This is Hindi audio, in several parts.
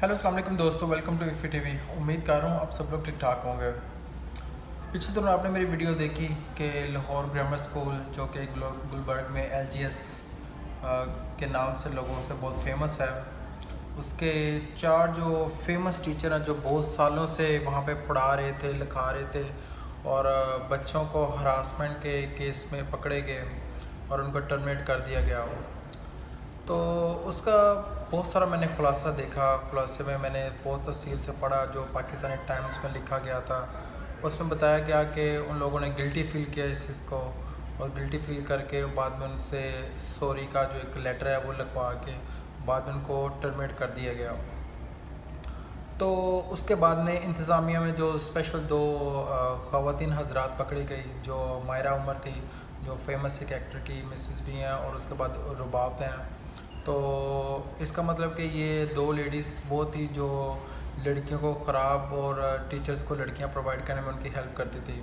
हेलो अस्सलाम वालेकुम दोस्तों, वेलकम टू इफ़ी टीवी। उम्मीद कर रहा हूँ आप सब लोग ठीक ठाक होंगे। पिछले दिनों आपने मेरी वीडियो देखी कि लाहौर ग्रामर स्कूल जो कि गुलबर्ग में LGS के नाम से लोगों से बहुत फेमस है, उसके 4 जो फेमस टीचर हैं जो बहुत सालों से वहाँ पे पढ़ा रहे थे, लिखा रहे थे और बच्चों को हरासमेंट के केस में पकड़े गए और उनको टर्मिनेट कर दिया गया। तो उसका बहुत सारा मैंने खुलासा देखा। खुलासे में मैंने बहुत तफसील से पढ़ा जो पाकिस्तानी टाइम्स में लिखा गया था। उसमें बताया गया कि उन लोगों ने गिल्टी फील किया इस चीज़ को, और गिल्टी फील करके बाद में उनसे सॉरी का जो एक लेटर है वो लिखवा के बाद में उनको टर्मिनेट कर दिया गया। तो उसके बाद में इंतज़ामिया में जो स्पेशल 2 ख़वातीन हज़रात पकड़ी गई, जो मायरा उमर थी जो फेमस एक एक्टर की मिसेस भी हैं, और उसके बाद रुबाब हैं। तो इसका मतलब कि ये 2 लेडीज़ वो थी जो लड़कियों को ख़राब और टीचर्स को लड़कियां प्रोवाइड करने में उनकी हेल्प करती थी।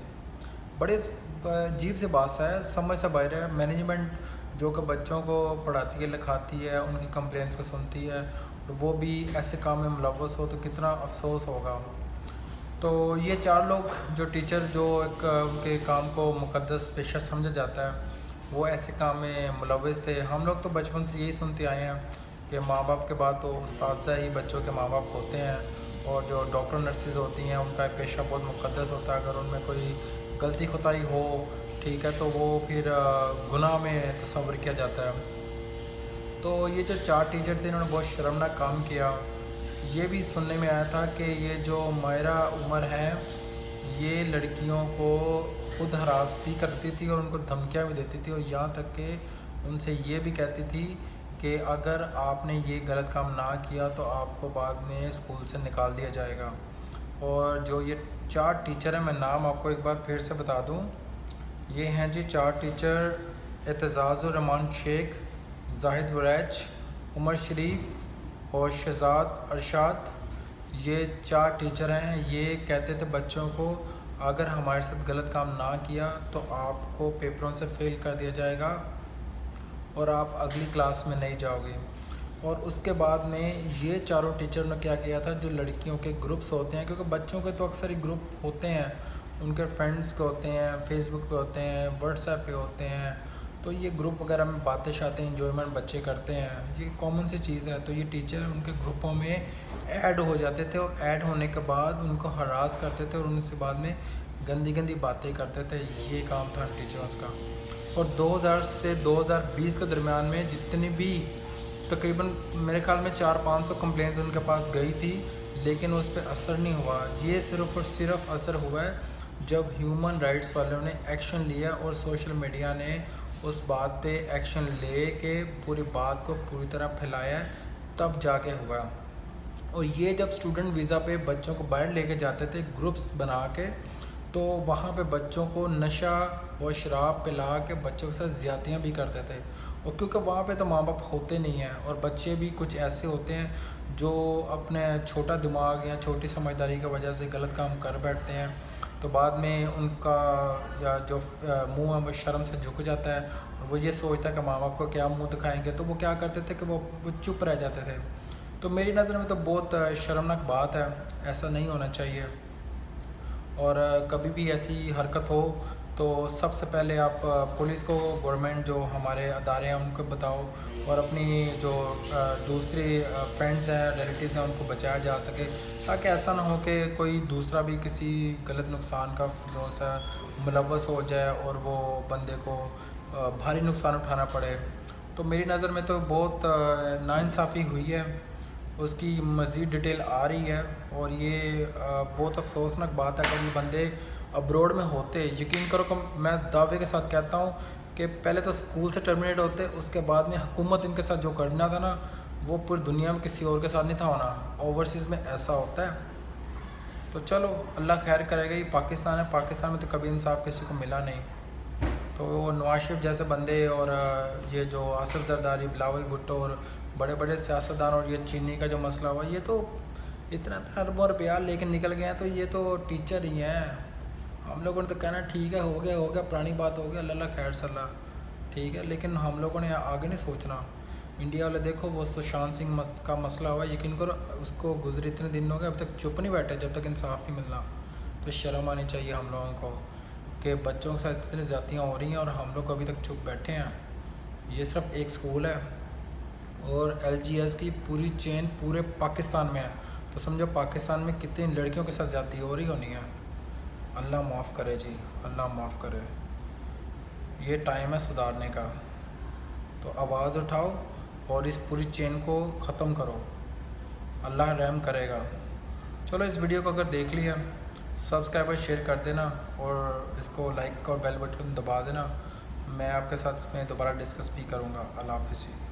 बड़े अजीब से बात है, समझ से बाहर है। मैनेजमेंट जो कि बच्चों को पढ़ाती है, लिखाती है, उनकी कंप्लेंट्स को सुनती है, वो भी ऐसे काम में मुलव्वस हो तो कितना अफसोस होगा। तो ये 4 लोग जो टीचर जो एक उनके काम को मुक़द्दस पेशा समझा जाता है, वो ऐसे काम में मुलव्वस थे। हम लोग तो बचपन से यही सुनते आए हैं कि माँ बाप के बाद तो उस्ताद ही बच्चों के माँ बाप होते हैं, और जो डॉक्टर नर्सेज होती हैं उनका पेशा बहुत मुक़द्दस होता है। अगर उनमें कोई गलती खुताई हो, ठीक है, तो वो फिर गुनाह में तस्वर किया जाता है। तो ये जो 4 टीचर थे इन्होंने बहुत शर्मनाक काम किया। ये भी सुनने में आया था कि ये जो मायरा उमर हैं ये लड़कियों को खुद हरास भी करती थी और उनको धमकियाँ भी देती थी, और यहाँ तक कि उनसे ये भी कहती थी कि अगर आपने ये गलत काम ना किया तो आपको बाद में स्कूल से निकाल दिया जाएगा। और जो ये 4 टीचर हैं, मैं नाम आपको एक बार फिर से बता दूं। ये हैं जी 4 टीचर: एतजाज़ुर रहमान शेख, जाहिद वरैच, उमर शरीफ और शहजाद अरशाद। ये 4 टीचर हैं। ये कहते थे बच्चों को अगर हमारे साथ गलत काम ना किया तो आपको पेपरों से फेल कर दिया जाएगा और आप अगली क्लास में नहीं जाओगे। और उसके बाद में ये चारों टीचर ने क्या किया था, जो लड़कियों के ग्रुप्स होते हैं, क्योंकि बच्चों के तो अक्सर ही ग्रुप होते हैं, उनके फ्रेंड्स के होते हैं, फेसबुक पे होते हैं, व्हाट्सएप पे होते हैं, तो ये ग्रुप वगैरह में बातें शातें इंजॉयमेंट बच्चे करते हैं, ये कॉमन सी चीज़ है। तो ये टीचर उनके ग्रुपों में ऐड हो जाते थे और ऐड होने के बाद उनको हरास करते थे और उनसे बाद में गंदी गंदी बातें करते थे। ये काम था टीचर्स का। और 2000 से 2020 के दरमियान में जितनी भी तकरीबन मेरे ख्याल में 400-500 कंप्लेंट उनके पास गई थी, लेकिन उस पर असर नहीं हुआ। ये सिर्फ़ और सिर्फ असर हुआ है जब ह्यूमन राइट्स वालों ने एक्शन लिया और सोशल मीडिया ने उस बात पे एक्शन ले के पूरी बात को पूरी तरह फैलाया, तब जाके हुआ। और ये जब स्टूडेंट वीज़ा पे बच्चों को बाहर लेके जाते थे ग्रुप्स बना के, तो वहाँ पे बच्चों को नशा और शराब पिला के बच्चों के साथ ज़्यादतियाँ भी करते थे। और क्योंकि वहाँ पे तो माँ बाप होते नहीं हैं और बच्चे भी कुछ ऐसे होते हैं जो अपने छोटा दिमाग या छोटी समझदारी की वजह से गलत काम कर बैठते हैं, तो बाद में उनका या जो मुँह है वो शर्म से झुक जाता है और वो ये सोचता है कि माँ बाप को क्या मुँह दिखाएंगे, तो वो क्या करते थे कि वो चुप रह जाते थे। तो मेरी नज़र में तो बहुत शर्मनाक बात है, ऐसा नहीं होना चाहिए। और कभी भी ऐसी हरकत हो तो सबसे पहले आप पुलिस को, गवर्नमेंट जो हमारे अदारे हैं उनको बताओ, और अपनी जो दूसरी फ्रेंड्स हैं, रिलेटिव्स हैं, उनको बचाया जा सके, ताकि ऐसा ना हो कि कोई दूसरा भी किसी गलत नुकसान का जो सा मुलव्वस हो जाए और वो बंदे को भारी नुकसान उठाना पड़े। तो मेरी नज़र में तो बहुत नाइंसाफ़ी हुई है, उसकी मज़ीद डिटेल आ रही है। और ये बहुत अफसोसनाक बात है कि ये बंदे अब्रॉड में होते, यकीन करो कि मैं दावे के साथ कहता हूँ कि पहले तो स्कूल से टर्मिनेट होते, उसके बाद में हुकूमत इनके साथ जो करना था ना, वो पूरी दुनिया में किसी और के साथ नहीं था होना। ओवरसीज़ में ऐसा होता है। तो चलो अल्लाह खैर करेगा। ये पाकिस्तान है, पाकिस्तान में तो कभी इंसाफ किसी को मिला नहीं। तो वो नवाज शरीफ जैसे बंदे और ये जो आसिफ जरदारी, बिलावल भुट्टो और बड़े बड़े सियासतदान, और ये चीनी का जो मसला हुआ, ये तो इतना अरबों रुपया लेकिन निकल गए हैं, तो ये तो टीचर ही हैं। हम लोगों ने तो कहना ठीक है, हो गया पुरानी बात हो गया, अल्लाह खैर सल्ला, ठीक है, लेकिन हम लोगों ने आगे नहीं सोचना। इंडिया वाले देखो, वो सुशांत सिंह का मसला हुआ, यकीन करो उसको गुजरे इतने दिन हो गए, अब तक चुप नहीं बैठे जब तक इंसाफ नहीं मिलना। तो शर्म आनी चाहिए हम लोगों को कि बच्चों के साथ इतनी ज़्यादतियाँ हो रही हैं और हम लोग अभी तक चुप बैठे हैं। ये सिर्फ एक स्कूल है और LGS की पूरी चेन पूरे पाकिस्तान में है, तो समझो पाकिस्तान में कितनी लड़कियों के साथ ज़्यादती हो रही होनी है। अल्लाह माफ़ करे जी, अल्लाह माफ़ करे। ये टाइम है सुधारने का, तो आवाज़ उठाओ और इस पूरी चेन को ख़त्म करो, अल्लाह रहम करेगा। चलो इस वीडियो को अगर देख लिया, सब्सक्राइब और शेयर कर देना और इसको लाइक और बेल बटन दबा देना। मैं आपके साथ इसमें दोबारा डिस्कस भी करूँगा। अल्लाह हाफ़िज़।